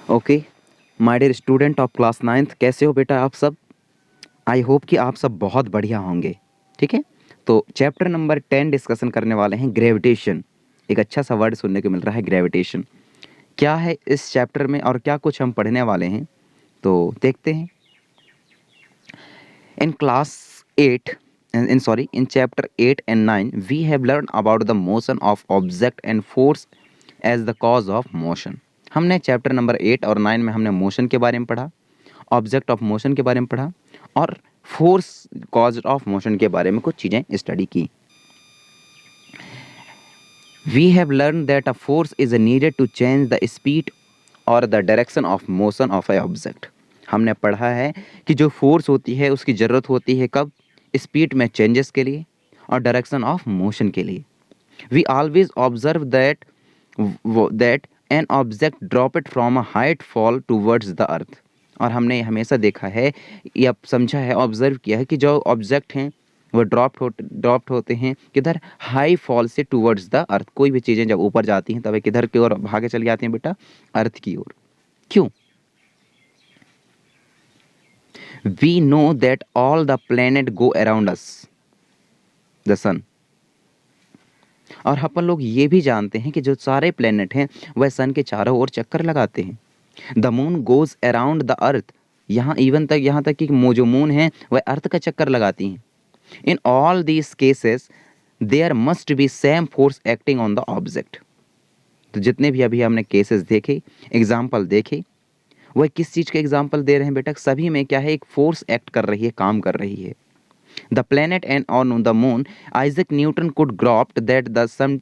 Okay, my dear student of class 9th, कैसे हो बेटा आप सब? आई होप कि आप सब बहुत बढ़िया होंगे। ठीक है, तो चैप्टर नंबर 10 डिस्कशन करने वाले हैं, ग्रेविटेशन। एक अच्छा सा वर्ड सुनने को मिल रहा है, ग्रेविटेशन। क्या है इस चैप्टर में और क्या कुछ हम पढ़ने वाले हैं, तो देखते हैं। In class 8 in chapter 8 and 9 we have learned about the motion of object and force as the cause of motion। हमने चैप्टर नंबर 8 और 9 में हमने मोशन के बारे में पढ़ा, ऑब्जेक्ट ऑफ मोशन के बारे में पढ़ा और फोर्स कॉज ऑफ मोशन के बारे में कुछ चीज़ें स्टडी की। We have learn that a force is needed to change the speed और the direction of motion of a object. हमने पढ़ा है कि जो फोर्स होती है उसकी ज़रूरत होती है कब? स्पीड में चेंजेस के लिए और डायरेक्शन ऑफ मोशन के लिए। We always observe that an object drop it from a height fall towards the earth. और हमने हमेशा देखा है या समझा है, ऑब्जर्व किया है कि जो ऑब्जेक्ट हैं वो ड्रॉप्ड होते हैं किधर? हाई फॉल से टूवर्ड्स द अर्थ। कोई भी चीज़ें जब ऊपर जाती हैं तब वे किधर की ओर भागे चली जाती हैं बेटा? अर्थ की ओर। क्यों? We know that all the planet go around us the sun. और अपन लोग ये भी जानते हैं कि जो सारे प्लेनेट हैं वह सन के चारों ओर चक्कर लगाते हैं। The moon goes around the अर्थ। यहाँ तक कि जो मून है वह अर्थ का चक्कर लगाती हैं। In all these cases there must be same force acting on the object. तो जितने भी अभी हमने केसेस देखे, एग्जाम्पल देखे, वह किस चीज़ के एग्जाम्पल दे रहे हैं बेटा? सभी में क्या है? एक फोर्स एक्ट कर रही है, काम कर रही है। The planet and on the moon, Isaac Newton could graft that the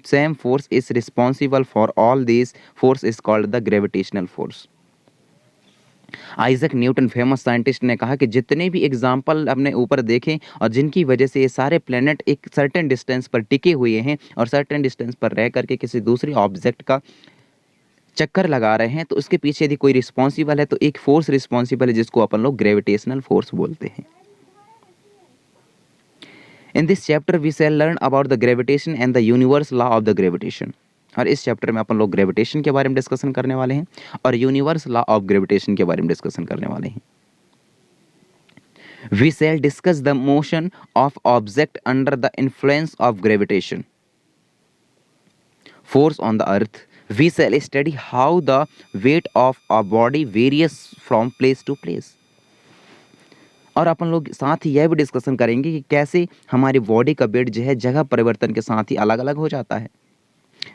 same force is responsible for all these force is called the gravitational force। Isaac Newton famous scientist ने कहा कि जितने भी एग्जाम्पल हमने ऊपर देखे और जिनकी वजह से ये सारे प्लेनेट एक सर्टेन डिस्टेंस पर टिके हुए हैं और सर्टेन डिस्टेंस पर रह करके किसी दूसरी ऑब्जेक्ट का चक्कर लगा रहे हैं, तो उसके पीछे यदि कोई रिस्पॉन्सिबल है तो एक फोर्स रिस्पॉन्सिबल है जिसको अपन लोग ग्रेविटेशनल फोर्स बोलते हैं। In this chapter we shall learn about the gravitation and the universe law of the gravitation. और इस चैप्टर में अपन लोग ग्रेविटेशन के बारे में डिस्कशन करने वाले हैं और यूनिवर्स लॉ ऑफ ग्रेविटेशन के बारे में डिस्कशन करने वाले हैं। We shall discuss the motion of object under the influence of gravitation force on the earth. We shall study how the weight of a body varies from place to place. और अपन लोग साथ ही यह भी discussion करेंगे कि कैसे हमारी बॉडी का वेट जो है जगह परिवर्तन के साथ ही अलग अलग हो जाता है।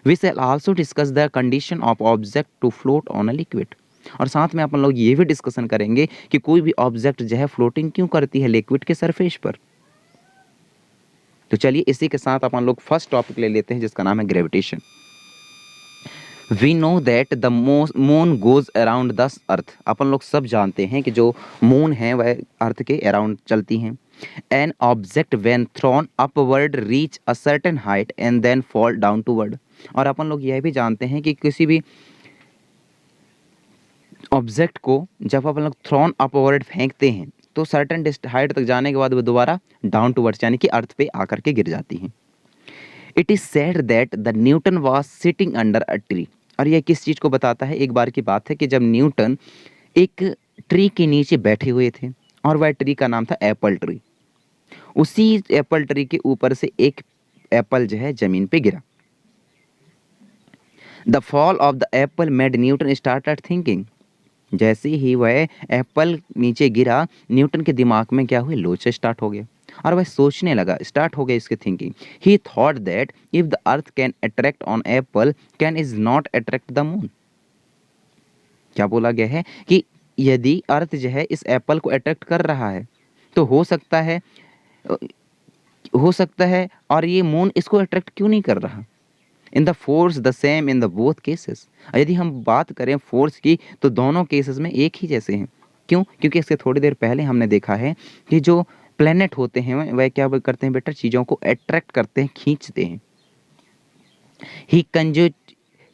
We shall also discuss the condition of object to float on a liquid. और साथ में अपन लोग ये भी डिस्कशन करेंगे कि कोई भी ऑब्जेक्ट जो है फ्लोटिंग क्यों करती है लिक्विड के सरफेस पर। तो चलिए इसी के साथ अपन लोग फर्स्ट टॉपिक ले लेते हैं जिसका नाम है gravitation. We know that the moon goes around the earth. अपन लोग सब जानते हैं कि जो मून है वह अर्थ के अराउंड चलती हैं। An object when thrown upward reach a certain height and then fall down toward. और अपन लोग यह भी जानते हैं कि किसी भी ऑब्जेक्ट को जब अपन लोग थ्रोन अपवर्ड फेंकते हैं तो सर्टेन हाइट तक जाने के बाद वो दोबारा डाउन टूवर्ड्स यानी कि अर्थ पे आकर के गिर जाती हैं। It is said that the Newton was sitting under a tree. और यह किस चीज़ को बताता है? एक बार की बात है कि जब न्यूटन एक ट्री के नीचे बैठे हुए थे और वह ट्री का नाम था एप्पल ट्री। उसी एप्पल ट्री के ऊपर से एक एप्पल जो है जमीन पे गिरा। The fall of the Apple made Newton started thinking. जैसे ही वह एप्पल नीचे गिरा, न्यूटन के दिमाग में क्या हुआ? लोचा स्टार्ट हो गया और वह सोचने लगा, स्टार्ट हो गया इसकी thinking. He thought that if the earth can attract on Apple, can is not attract the moon. क्या बोला गया है कि यदि अर्थ जो है इस एप्पल को अट्रैक्ट कर रहा है तो हो सकता है और ये मून इसको अट्रैक्ट क्यों नहीं कर रहा? In the force the same in the both cases. यदि हम बात करें फोर्स की तो दोनों केसेस में एक ही जैसे हैं। क्यों? क्योंकि इससे थोड़ी देर पहले हमने देखा है कि जो प्लेनेट होते हैं वह क्या करते हैं बेटा? चीज़ों को अट्रैक्ट करते हैं, खींचते हैं।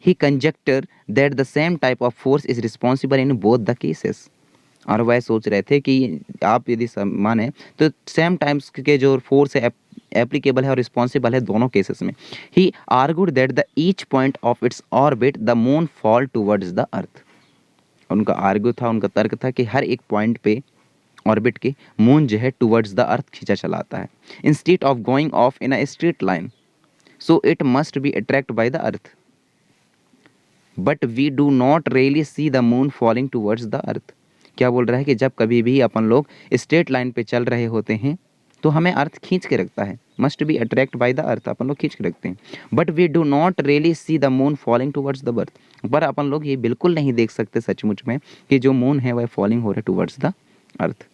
He conjecture that the same type of force is responsible in both the cases. और वह सोच रहे थे कि आप यदि माने तो सेम टाइम्स के जो फोर्स है एप्लीकेबल है और रिस्पॉन्सिबल है दोनों केसेस में। He argued that the each point of its orbit the moon fall towards the earth. उनका आर्ग्यू था, उनका तर्क था कि हर एक पॉइंट पे ऑर्बिट के मून जो है टुवर्ड्स द अर्थ खींचा चला आता है, instead of going off in a straight line, so it must be attract by the earth, but we do not really see the moon falling towards the earth. क्या बोल रहा है कि जब कभी भी अपन लोग स्ट्रेट लाइन पे चल रहे होते हैं तो हमें अर्थ खींच के रखता है, must be attract by the earth, अपन लोग खींच के रखते हैं। But we do not really see the moon falling towards the earth, पर अपन लोग ये बिल्कुल नहीं देख सकते सचमुच में कि जो मून है वह फॉलिंग हो रहा है टुवर्ड्स द अर्थ।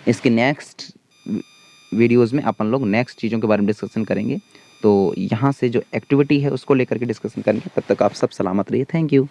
इसके नेक्स्ट वीडियोज़ में अपन लोग नेक्स्ट चीज़ों के बारे में डिस्कशन करेंगे, तो यहाँ से जो एक्टिविटी है उसको लेकर के डिस्कशन करेंगे। तब तक आप सब सलामत रहिए। Thank you.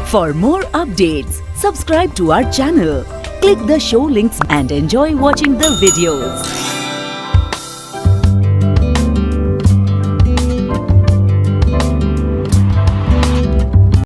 For more updates, subscribe to our channel, click the show links and enjoy watching the videos.